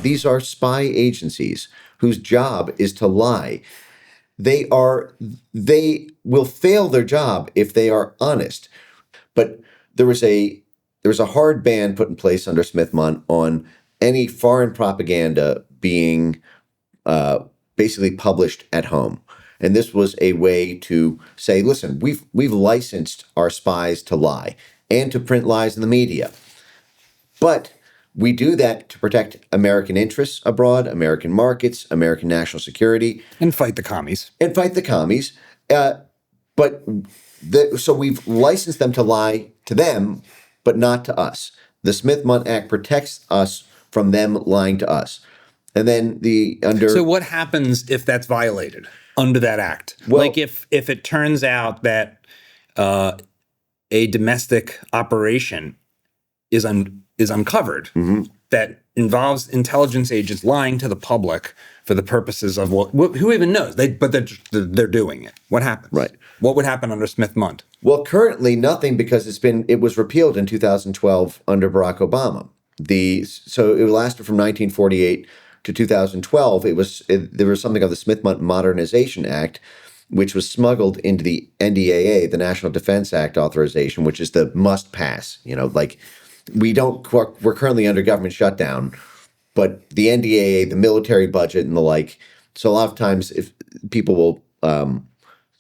These are spy agencies whose job is to lie. They will fail their job if they are honest. But there was a hard ban put in place under Smith-Mundt on any foreign propaganda being basically published at home. And this was a way to say, listen, we've licensed our spies to lie and to print lies in the media. But we do that to protect American interests abroad, American markets, American national security. And fight the commies. So we've licensed them to lie to them, but not to us. The Smith-Mundt Act protects us from them lying to us. And then So what happens if that's violated under that act? Well, like if it turns out that a domestic operation is uncovered that involves intelligence agents lying to the public for the purposes of who even knows? But they're doing it. What happens? Right. What would happen under Smith-Mundt? Well, currently nothing, because it was repealed in 2012 under Barack Obama. So it lasted from 1948 to 2012. There was something called the Smith-Mundt Modernization Act, which was smuggled into the NDAA, the National Defense Act authorization, which is the must pass. We're currently under government shutdown, but the NDAA, the military budget and the like. So a lot of times if people will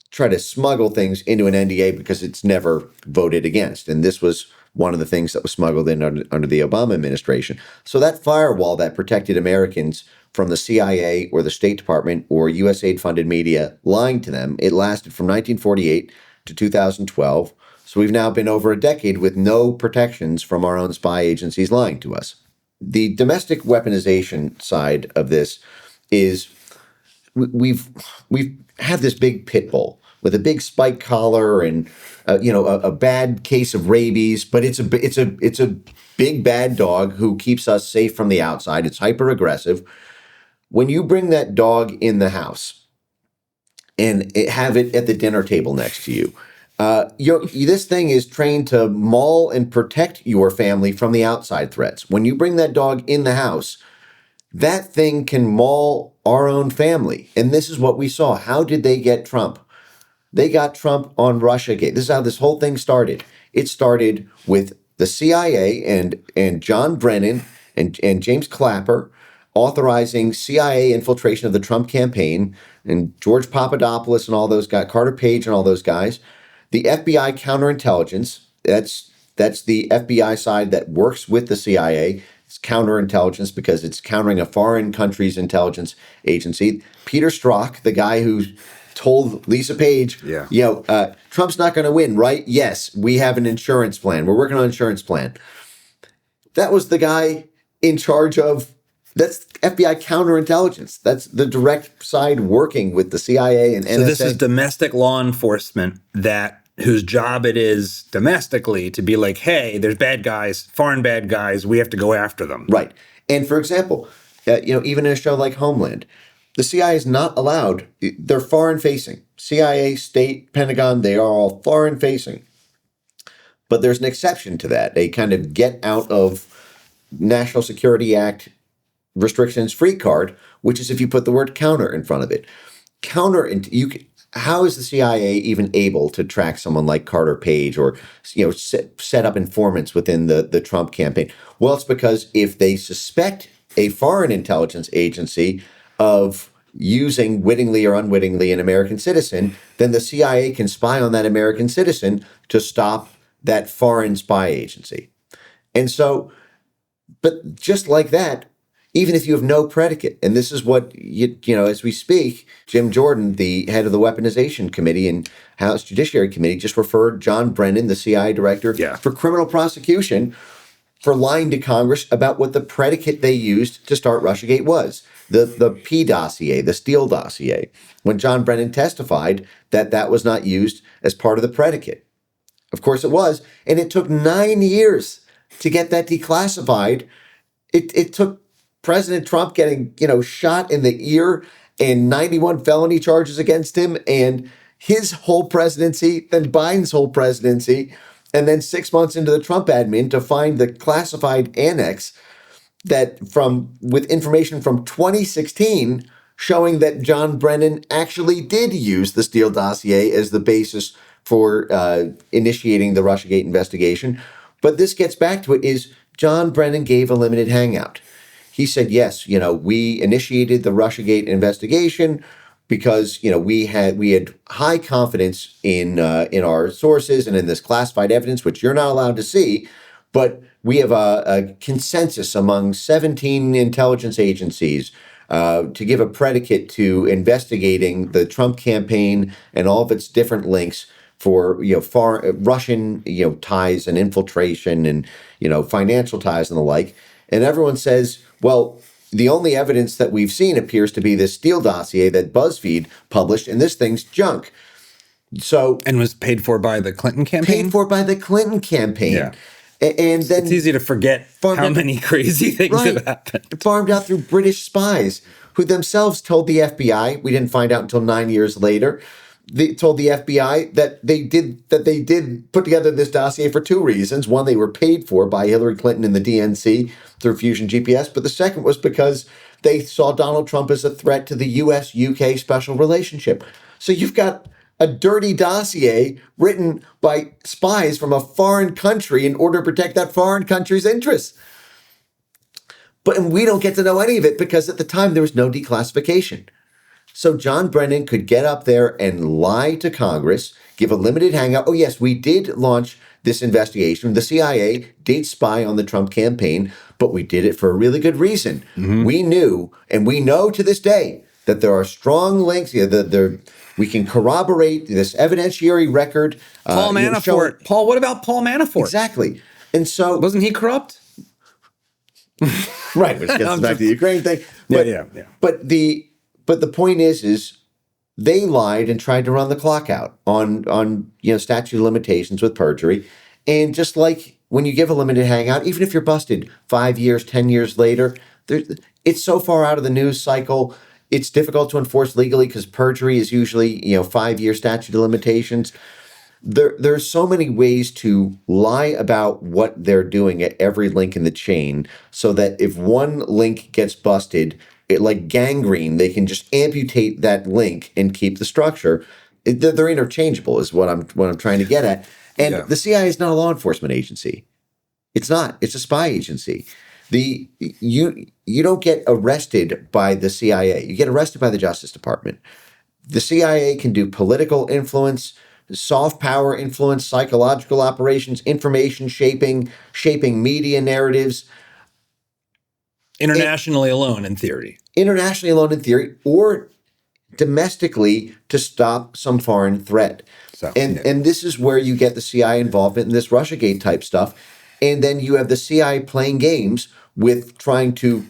try to smuggle things into an NDA because it's never voted against. And this was one of the things that was smuggled in under the Obama administration. So that firewall that protected Americans from the CIA or the State Department or USAID-funded media lying to them, it lasted from 1948 to 2012. So we've now been over a decade with no protections from our own spy agencies lying to us. The domestic weaponization side of this is we've had this big pit bull with a big spike collar and a bad case of rabies, but it's a big bad dog who keeps us safe from the outside. It's hyper aggressive. When you bring that dog in the house and have it at the dinner table next to you, this thing is trained to maul and protect your family from the outside threats. When you bring that dog in the house, that thing can maul our own family. And this is what we saw. How did they get Trump? They got Trump on Russiagate. This is how this whole thing started. It started with the CIA and John Brennan and James Clapper authorizing CIA infiltration of the Trump campaign, and George Papadopoulos and all those guys, Carter Page and all those guys. The FBI counterintelligence, that's the FBI side that works with the CIA. It's counterintelligence because it's countering a foreign country's intelligence agency. Peter Strzok, the guy who told Lisa Page, Trump's not going to win, right? Yes, we have an insurance plan. We're working on an insurance plan. That was the guy in charge of, that's FBI counterintelligence. That's the direct side working with the CIA and NSA. So this is domestic law enforcement whose job it is domestically to be like, hey, there's bad guys, foreign bad guys, we have to go after them. Right. And for example, even in a show like Homeland, the CIA is not allowed. They're foreign facing. CIA, state, Pentagon, they are all foreign facing. But there's an exception to that. They kind of get out of National Security Act restrictions free card, which is if you put the word counter in front of it. How is the CIA even able to track someone like Carter Page or set up informants within the Trump campaign? Well, it's because if they suspect a foreign intelligence agency of using wittingly or unwittingly an American citizen, then the CIA can spy on that American citizen to stop that foreign spy agency. And so, but just like that, even if you have no predicate, and this is what, as we speak, Jim Jordan, the head of the Weaponization Committee and House Judiciary Committee, just referred John Brennan, the CIA director, for criminal prosecution for lying to Congress about what the predicate they used to start Russiagate was. The P dossier, the Steele dossier, when John Brennan testified that was not used as part of the predicate. Of course it was, and it took 9 years to get that declassified. It took President Trump getting, shot in the ear and 91 felony charges against him and his whole presidency, then Biden's whole presidency, and then 6 months into the Trump admin to find the classified annex with information from 2016 showing that John Brennan actually did use the Steele dossier as the basis for initiating the Russiagate investigation. But this gets back to it, is John Brennan gave a limited hangout. He said, yes, we initiated the Russiagate investigation because, we had high confidence in our sources and in this classified evidence, which you're not allowed to see. But we have a consensus among 17 intelligence agencies to give a predicate to investigating the Trump campaign and all of its different links for Russian ties and infiltration and financial ties and the like. And everyone says, well, the only evidence that we've seen appears to be this Steele dossier that BuzzFeed published, and this thing's junk. And was paid for by the Clinton campaign? Paid for by the Clinton campaign. Yeah. And then it's easy to forget how many crazy things have happened. Farmed out through British spies who themselves told the FBI, we didn't find out until 9 years later, they told the FBI that they did put together this dossier for two reasons. One, they were paid for by Hillary Clinton and the DNC through Fusion GPS, but the second was because they saw Donald Trump as a threat to the US-UK special relationship. So you've got a dirty dossier written by spies from a foreign country in order to protect that foreign country's interests. And we don't get to know any of it because at the time there was no declassification. So John Brennan could get up there and lie to Congress, give a limited hangout. Oh, yes, we did launch this investigation. The CIA did spy on the Trump campaign, but we did it for a really good reason. Mm-hmm. We knew, and we know to this day, that there are strong links. We can corroborate this evidentiary record. Paul Manafort. Paul, what about Paul Manafort? Exactly. And so... Wasn't he corrupt? Right, which gets back to the Ukraine thing. But, yeah. But the point is they lied and tried to run the clock out on statute of limitations with perjury. And just like when you give a limited hangout, even if you're busted 5 years, 10 years later, it's so far out of the news cycle. It's difficult to enforce legally because perjury is usually, 5-year statute of limitations. There's so many ways to lie about what they're doing at every link in the chain so that if one link gets busted, like gangrene, they can just amputate that link and keep the structure. They're interchangeable is what I'm trying to get at. And the CIA is not a law enforcement agency. It's not. It's a spy agency. You don't get arrested by the CIA. You get arrested by the Justice Department. The CIA can do political influence, soft power influence, psychological operations, information shaping media narratives. Internationally alone in theory. Internationally alone in theory, or domestically to stop some foreign threat. And this is where you get the CIA involvement in this Russiagate type stuff. And then you have the CIA playing games with trying to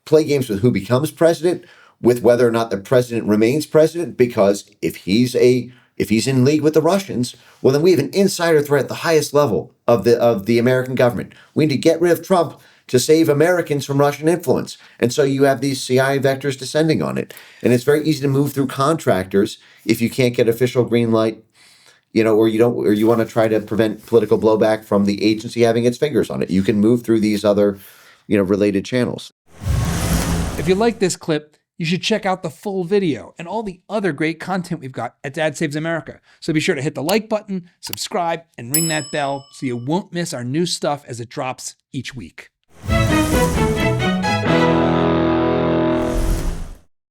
play games with who becomes president, with whether or not the president remains president, because if he's in league with the Russians, well, then we have an insider threat at the highest level of the American government. We need to get rid of Trump to save Americans from Russian influence. And so you have these CIA vectors descending on it. And it's very easy to move through contractors if you can't get official green light, or you want to try to prevent political blowback from the agency having its fingers on it. You can move through these other, related channels. If you like this clip, you should check out the full video and all the other great content we've got at Dad Saves America. So be sure to hit the like button, subscribe, and ring that bell so you won't miss our new stuff as it drops each week.